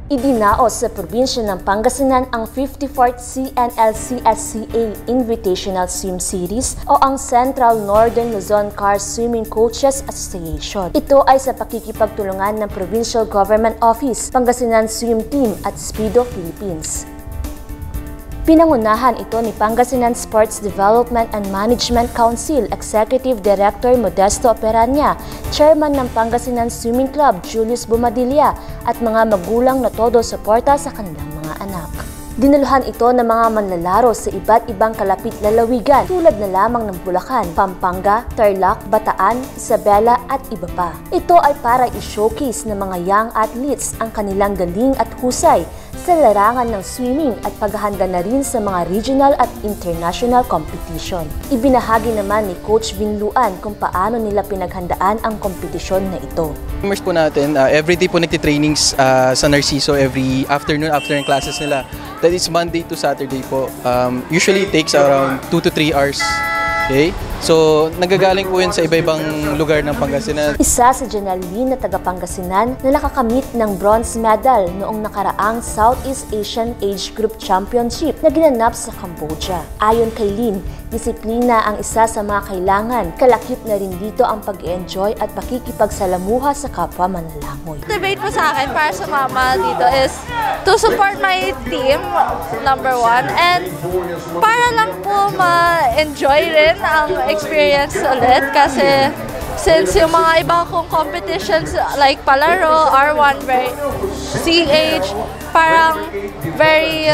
Idinaos sa probinsya ng Pangasinan ang 54th CNLCSA Invitational Swim Series o ang Central Northern Luzon Car Swimming Coaches Association. Ito ay sa pakikipagtulungan ng Provincial Government Office, Pangasinan Swim Team at Speedo Philippines. Pinangunahan ito ni Pangasinan Sports Development and Management Council Executive Director Modesto Operanya, Chairman ng Pangasinan Swimming Club Julius Bumadilla at mga magulang na todo suporta sa kanilang mga anak. Dinuluhan ito ng mga manlalaro sa iba't ibang kalapit lalawigan tulad na lamang ng Bulacan, Pampanga, Tarlac, Bataan, Isabela at iba pa. Ito ay para i-showcase ng mga young athletes ang kanilang galing at husay sa larangan ng swimming at paghahanda na rin sa mga regional at international competition. Ibinahagi naman ni Coach Vinluan kung paano nila pinaghandaan ang kompetisyon na ito. Members po natin, everyday po nagtitrainings sa Narciso every afternoon after ng classes nila. That is Monday to Saturday po. Usually it takes around 2 to 3 hours. Okay? So, nagagaling po yun sa iba-ibang lugar ng Pangasinan. Isa sa Janalin na taga Pangasinan na nakakamit ng bronze medal noong nakaraang Southeast Asian Age Group Championship na ginanap sa Cambodia. Ayon kay Lynn, disiplina ang isa sa mga kailangan. Kalakip na rin dito ang pag-enjoy at pakikipagsalamuha sa kapwa manlalangoy. Motivate po sa akin para sumama dito is to support my team, number one, and para lang po ma-enjoy rin ang experience ulit kasi since yung mga iba kong competitions like palaro, R1, CH, parang very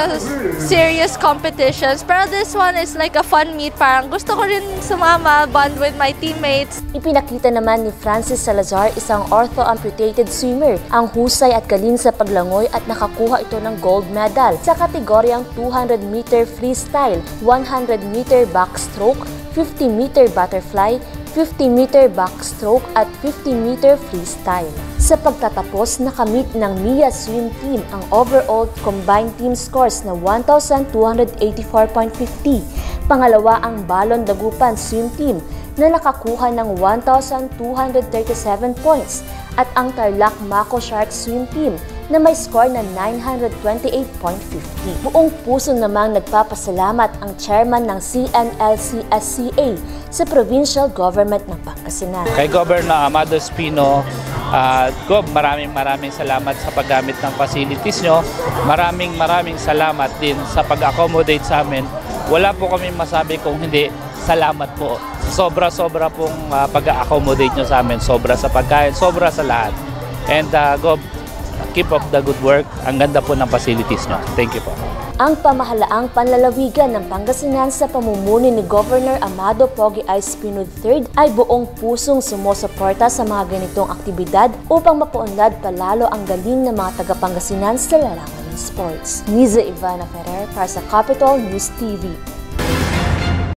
serious competitions. Pero this one is like a fun meet. Parang gusto ko rin sumama, bond with my teammates. Ipinakita naman ni Francis Salazar, isang ortho-amputated swimmer, ang husay at galing sa paglangoy at nakakuha ito ng gold medal sa kategoryang 200-meter freestyle, 100-meter backstroke, 50-meter butterfly, 50-meter backstroke at 50-meter freestyle. Sa pagtatapos, nakamit ng MIA Swim Team ang overall combined team scores na 1,284.50. Pangalawa ang Balon Dagupan Swim Team na nakakuha ng 1,237 points at ang Tarlac Mako Shark Swim Team na may score na 928.50. Buong puso namang nagpapasalamat ang chairman ng CNLCSA sa Provincial Government ng Pangasinan. Kay Governor Amado Espino, Gob, maraming salamat sa paggamit ng facilities nyo. Maraming salamat din sa pag-accommodate sa amin. Wala po kami masabi kung hindi salamat po. Sobra pong pag-accommodate nyo sa amin. Sobra sa pagkain, sobra sa lahat. And Gob, keep up the good work. Ang ganda po ng facilities nyo. Thank you po. Ang pamahalaang panlalawigan ng Pangasinan sa pamumuno ni Governor Amado Pogi I. Espino III ay buong pusong sumusuporta sa mga ganitong aktibidad upang mapaunlad palalo ang galing ng mga taga-Pangasinan sa larangan ng sports. Niza Ivana Ferrer para sa Capital News TV.